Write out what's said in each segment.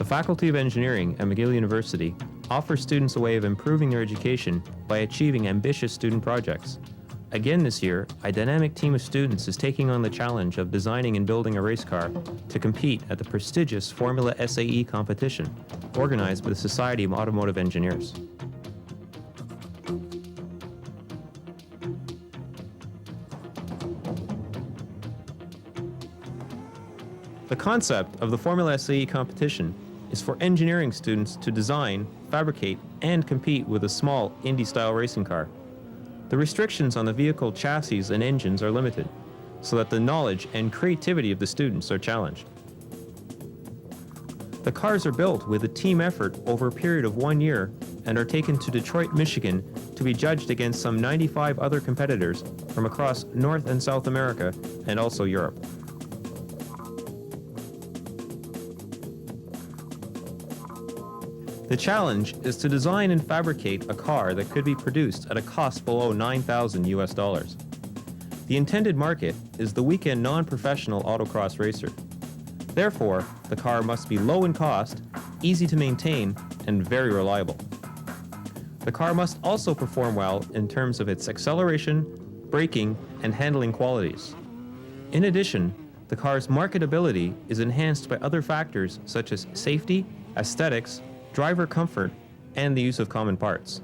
The Faculty of Engineering at McGill University offers students a way of improving their education by achieving ambitious student projects. Again this year, a dynamic team of students is taking on the challenge of designing and building a race car to compete at the prestigious Formula SAE competition, organized by the Society of Automotive Engineers. The concept of the Formula SAE competition is for engineering students to design, fabricate, and compete with a small Indy-style racing car. The restrictions on the vehicle chassis and engines are limited, so that the knowledge and creativity of the students are challenged. The cars are built with a team effort over a period of 1 year and are taken to Detroit, Michigan to be judged against some 95 other competitors from across North and South America and also Europe. The challenge is to design and fabricate a car that could be produced at a cost below $9,000 US. The intended market is the weekend non-professional autocross racer. Therefore, the car must be low in cost, easy to maintain, and very reliable. The car must also perform well in terms of its acceleration, braking, and handling qualities. In addition, the car's marketability is enhanced by other factors such as safety, aesthetics, driver comfort, and the use of common parts.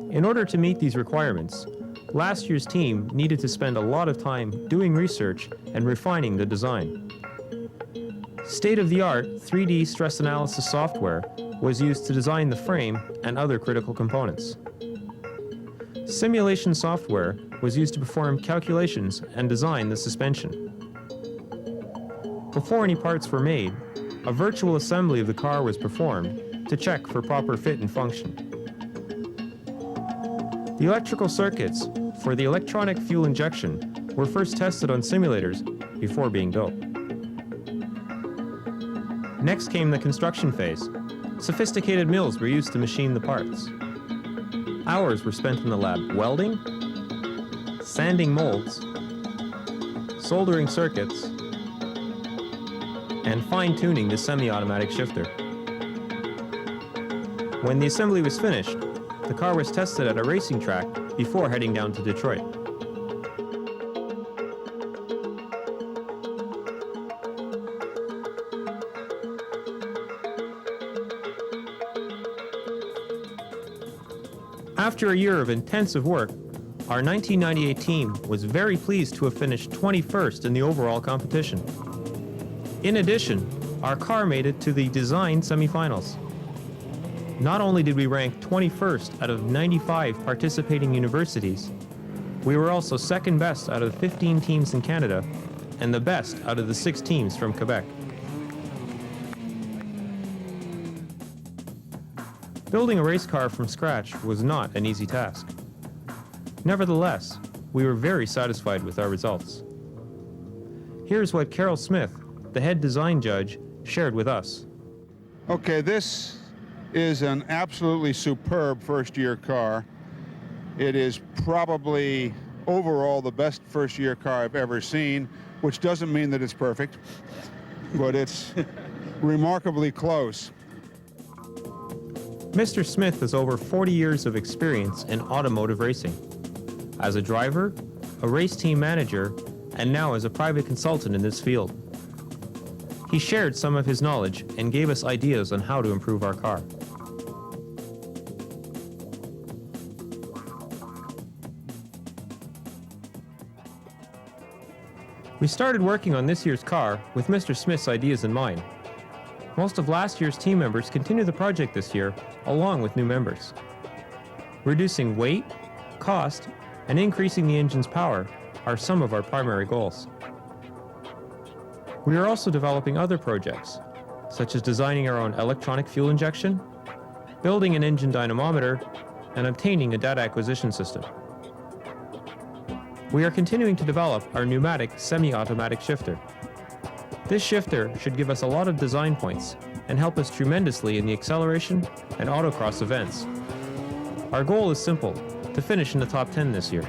In order to meet these requirements, last year's team needed to spend a lot of time doing research and refining the design. State-of-the-art 3D stress analysis software was used to design the frame and other critical components. Simulation software was used to perform calculations and design the suspension. Before any parts were made, a virtual assembly of the car was performed to check for proper fit and function. The electrical circuits for the electronic fuel injection were first tested on simulators before being built. Next came the construction phase. Sophisticated mills were used to machine the parts. Hours were spent in the lab welding, sanding molds, soldering circuits, and fine-tuning the semi-automatic shifter. When the assembly was finished, the car was tested at a racing track before heading down to Detroit. After a year of intensive work, our 1998 team was very pleased to have finished 21st in the overall competition. In addition, our car made it to the design semifinals. Not only did we rank 21st out of 95 participating universities, we were also second best out of 15 teams in Canada and the best out of the 6 teams from Quebec. Building a race car from scratch was not an easy task. Nevertheless, we were very satisfied with our results. Here's what Carol Smith, the head design judge, shared with us. Okay, this is an absolutely superb first-year car. It is probably overall the best first-year car I've ever seen, which doesn't mean that it's perfect, but it's remarkably close. Mr. Smith has over 40 years of experience in automotive racing. As a driver, a race team manager, and now as a private consultant in this field. He shared some of his knowledge and gave us ideas on how to improve our car. We started working on this year's car with Mr. Smith's ideas in mind. Most of last year's team members continue the project this year, along with new members. Reducing weight, cost, and increasing the engine's power are some of our primary goals. We are also developing other projects, such as designing our own electronic fuel injection, building an engine dynamometer, and obtaining a data acquisition system. We are continuing to develop our pneumatic semi-automatic shifter. This shifter should give us a lot of design points and help us tremendously in the acceleration and autocross events. Our goal is simple, to finish in the top 10 this year.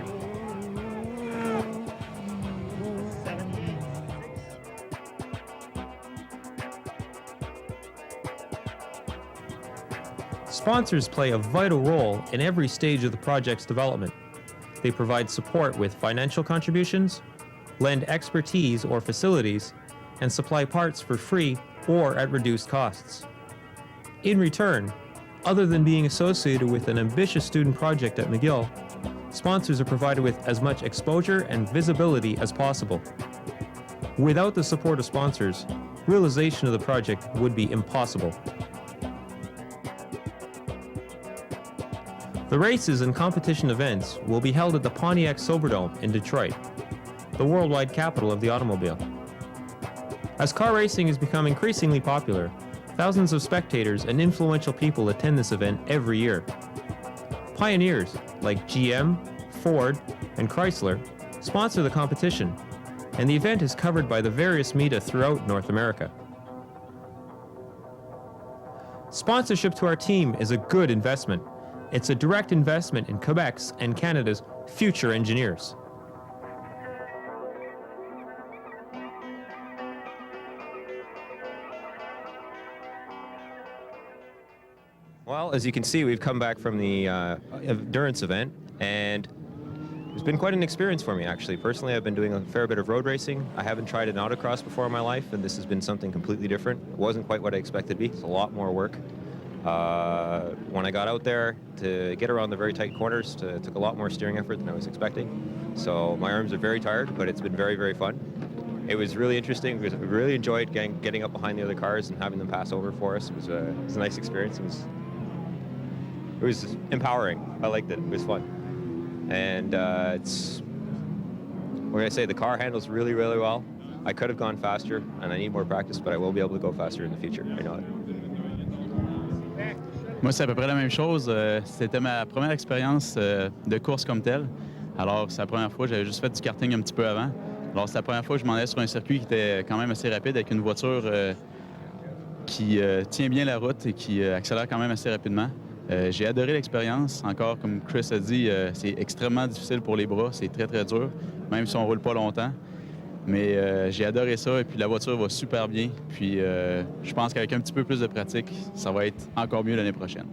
Sponsors play a vital role in every stage of the project's development. They provide support with financial contributions, lend expertise or facilities, and supply parts for free or at reduced costs. In return, other than being associated with an ambitious student project at McGill, sponsors are provided with as much exposure and visibility as possible. Without the support of sponsors, realization of the project would be impossible. The races and competition events will be held at the Pontiac Silverdome in Detroit, the worldwide capital of the automobile. As car racing has become increasingly popular, thousands of spectators and influential people attend this event every year. Pioneers like GM, Ford, and Chrysler sponsor the competition, and the event is covered by the various media throughout North America. Sponsorship to our team is a good investment. It's a direct investment in Quebec's and Canada's future engineers. Well, as you can see, we've come back from the endurance event, and it's been quite an experience for me, actually. Personally, I've been doing a fair bit of road racing. I haven't tried an autocross before in my life, and this has been something completely different. It wasn't quite what I expected to be. It's a lot more work. When I got out there to get around the very tight corners, it took a lot more steering effort than I was expecting. So my arms are very tired, but it's been very, very fun. It was really interesting because we really enjoyed getting up behind the other cars and having them pass over for us. It was a nice experience. It was empowering. I liked it. It was fun. And what can I say? The car handles really, really well. I could have gone faster, and I need more practice, but I will be able to go faster in the future. I know it. Moi, c'est à peu près la même chose. C'était ma première expérience de course comme telle. Alors, c'est la première fois, j'avais juste fait du karting un petit peu avant. Alors, c'est la première fois que je m'en allais sur un circuit qui était quand même assez rapide avec une voiture qui tient bien la route et qui accélère quand même assez rapidement. J'ai adoré l'expérience. Encore, comme Chris a dit, c'est extrêmement difficile pour les bras. C'est très, très dur, même si on ne roule pas longtemps. Mais j'ai adoré ça et puis la voiture va super bien. Puis je pense qu'avec un petit peu plus de pratique, ça va être encore mieux l'année prochaine.